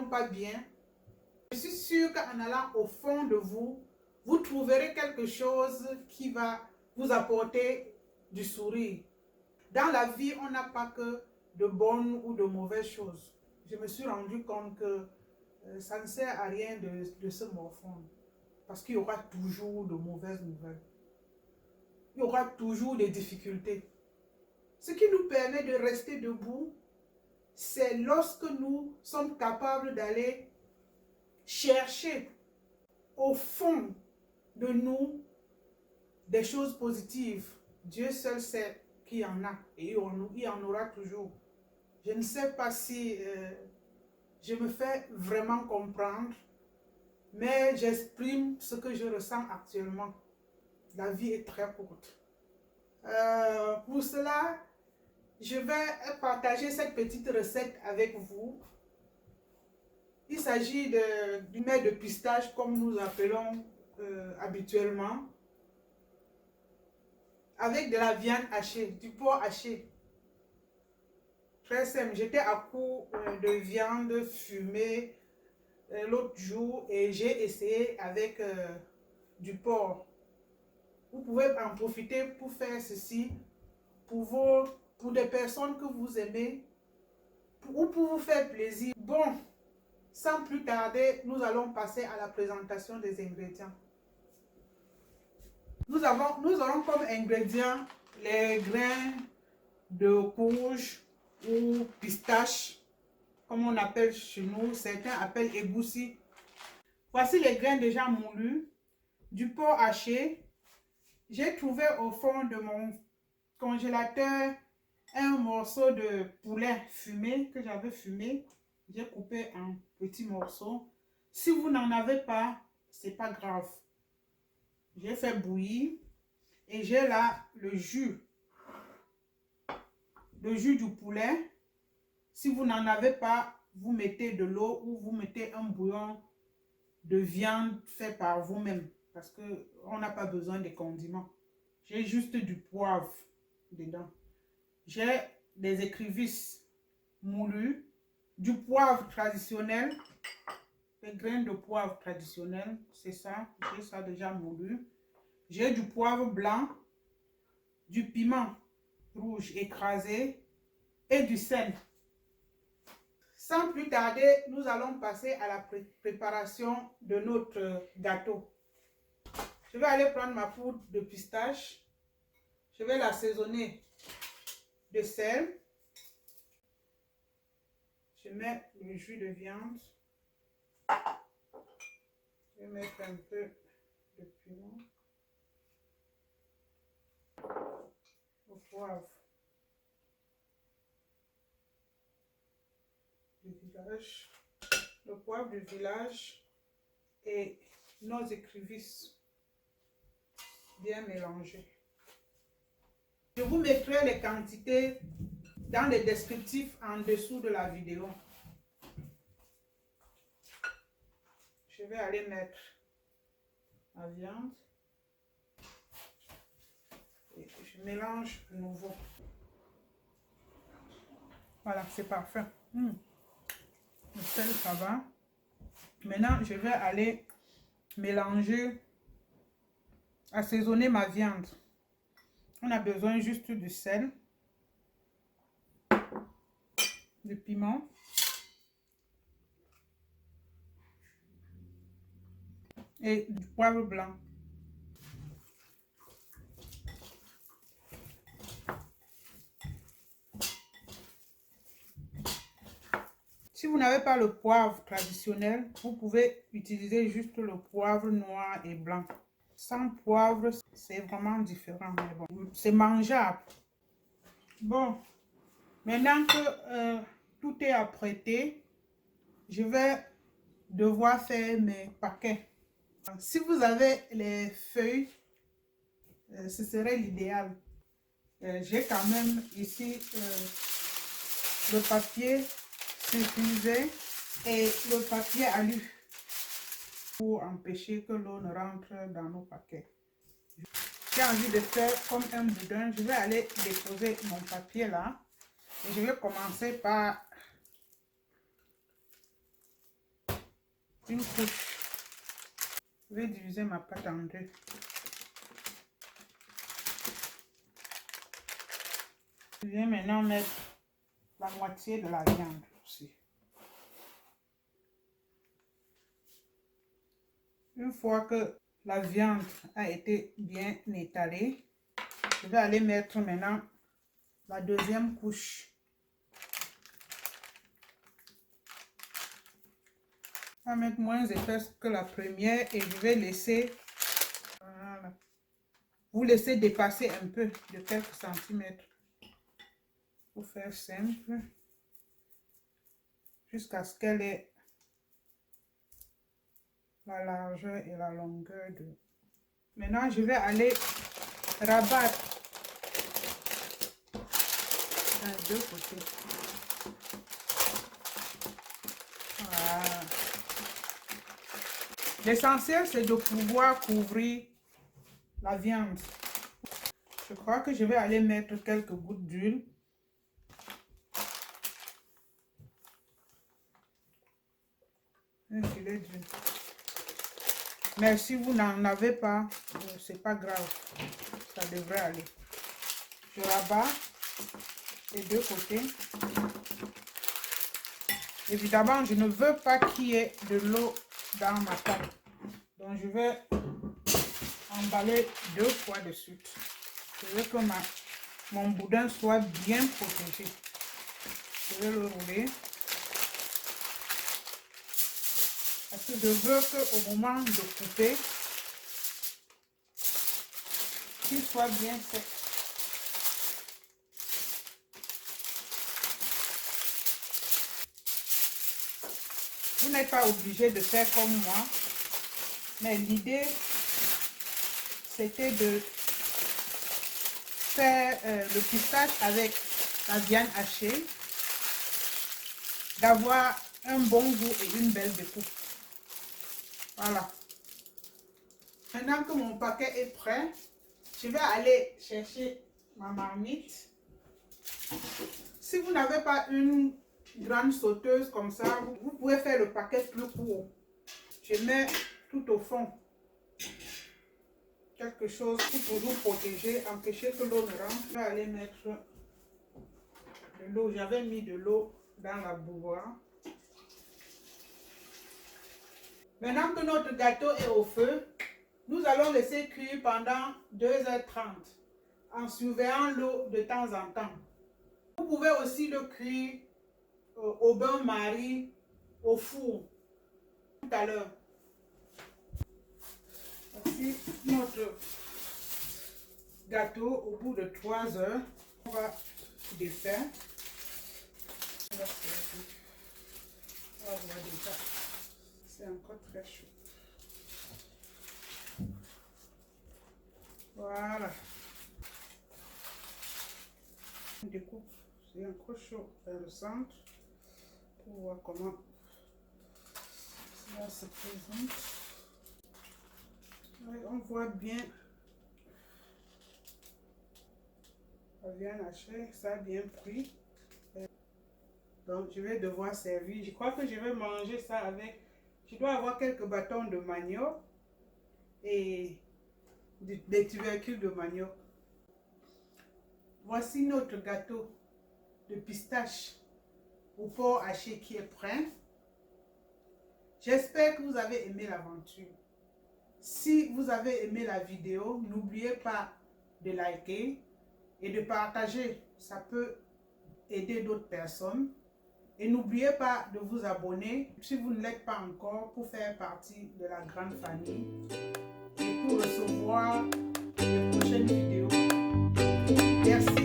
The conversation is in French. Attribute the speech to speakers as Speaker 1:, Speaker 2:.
Speaker 1: pas bien, je suis sûre qu'en allant au fond de vous, vous trouverez quelque chose qui va vous apporter du sourire. Dans la vie, on n'a pas que de bonnes ou de mauvaises choses. Je me suis rendu compte que ça ne sert à rien de se morfondre. Parce qu'il y aura toujours de mauvaises nouvelles. Il y aura toujours des difficultés. Ce qui nous permet de rester debout, c'est lorsque nous sommes capables d'aller chercher au fond de nous des choses positives. Dieu seul sait qu'il y en a et il y en aura toujours. Je ne sais pas si je me fais vraiment comprendre, mais j'exprime ce que je ressens actuellement. La vie est très courte. Pour cela, je vais partager cette petite recette avec vous. Il s'agit du mets de pistache, comme nous appelons habituellement, avec de la viande hachée, du porc haché. Très simple. J'étais à court de viande fumée l'autre jour et j'ai essayé avec du porc. Vous pouvez en profiter pour faire ceci pour des personnes que vous aimez ou pour vous faire plaisir. Bon, sans plus tarder, nous allons passer à la présentation des ingrédients. Nous aurons comme ingrédients les grains de courge ou pistache, comme on appelle chez nous, certains appellent égoussi. Voici les grains déjà moulus, du porc haché. J'ai trouvé au fond de mon congélateur un morceau de poulet fumé que j'avais fumé. J'ai coupé en petits morceaux. Si vous n'en avez pas, c'est pas grave. J'ai fait bouillir et j'ai là le jus du poulet. Si vous n'en avez pas, vous mettez de l'eau ou vous mettez un bouillon de viande fait par vous-même parce qu'on n'a pas besoin de condiments. J'ai juste du poivre dedans. J'ai des écrevisses moulues, du poivre traditionnel, des grains de poivre traditionnel, c'est ça, j'ai ça déjà moulu. J'ai du poivre blanc, du piment rouge écrasé et du sel. Sans plus tarder, nous allons passer à la préparation de notre gâteau. Je vais aller prendre ma poudre de pistache. Je vais l'assaisonner de sel. Je mets le jus de viande. Je vais mettre un peu de piment. Le poivre du village. Le poivre du village et nos écrevisses bien mélangées. Je vous mettrai les quantités dans les descriptifs en dessous de la vidéo. Je vais aller mettre la viande et je mélange de nouveau. Voilà, c'est parfait. Le sel, ça va. Maintenant, je vais aller mélanger, assaisonner ma viande. On a besoin juste du sel, du piment et du poivre blanc. Si vous n'avez pas le poivre traditionnel, vous pouvez utiliser juste le poivre noir et blanc. Sans poivre, c'est vraiment différent. Mais bon, c'est mangeable. Bon, maintenant que tout est apprêté, je vais devoir faire mes paquets. Si vous avez les feuilles, ce serait l'idéal. J'ai quand même ici le papier sulfurisé et le papier alu pour empêcher que l'eau ne rentre dans nos paquets. J'ai envie de faire comme un boudin. Je vais aller déposer mon papier là et je vais commencer par une couche. Je vais diviser ma pâte en deux. Je vais maintenant mettre la moitié de la viande aussi. Une fois que la viande a été bien étalée, je vais aller mettre maintenant la deuxième couche. Je vais mettre moins épaisse que la première et je vais laisser, voilà, vous laisser dépasser un peu de quelques centimètres. Pour faire simple, jusqu'à ce qu'elle ait la largeur et la longueur de... Maintenant, je vais aller rabattre des deux côtés. Voilà. L'essentiel, c'est de pouvoir couvrir la viande. Je crois que je vais aller mettre quelques gouttes d'huile. Un filet d'huile. Mais si vous n'en avez pas, c'est pas grave. Ça devrait aller. Je rabats les deux côtés. Évidemment, je ne veux pas qu'il y ait de l'eau dans ma pâte. Donc, je vais emballer 2 fois de suite. Je veux que mon boudin soit bien protégé. Je vais le rouler. Parce que je veux qu'au moment de couper, qu'il soit bien sec. Vous n'êtes pas obligé de faire comme moi, mais l'idée, c'était de faire le pistache avec la viande hachée, d'avoir un bon goût et une belle découpe. Voilà. Maintenant que mon paquet est prêt, je vais aller chercher ma marmite. Si vous n'avez pas une grande sauteuse comme ça, vous pouvez faire le paquet plus court. Je mets tout au fond quelque chose pour toujours protéger, empêcher que l'eau ne rentre. Je vais aller mettre de l'eau. J'avais mis de l'eau dans la bouilloire. Maintenant que notre gâteau est au feu, nous allons laisser cuire pendant 2h30 en surveillant l'eau de temps en temps. Vous pouvez aussi le cuire au bain-marie, au four, tout à l'heure. Voici notre gâteau au bout de 3 heures. On va défaire. On va voir déjà. C'est encore très chaud. Voilà. On découpe. C'est encore chaud vers le centre. Pour voir comment cela se présente. Ouais, on voit bien la viande hachée, ça a bien pris. Donc je vais devoir servir. Je crois que je vais manger ça avec... Je dois avoir quelques bâtons de manioc et des tubercules de manioc. Voici notre gâteau de pistache au porc haché qui est prêt. J'espère que vous avez aimé l'aventure. Si vous avez aimé la vidéo, n'oubliez pas de liker et de partager. Ça peut aider d'autres personnes. Et n'oubliez pas de vous abonner si vous ne l'êtes pas encore pour faire partie de la grande famille et pour recevoir les prochaines vidéos. Merci.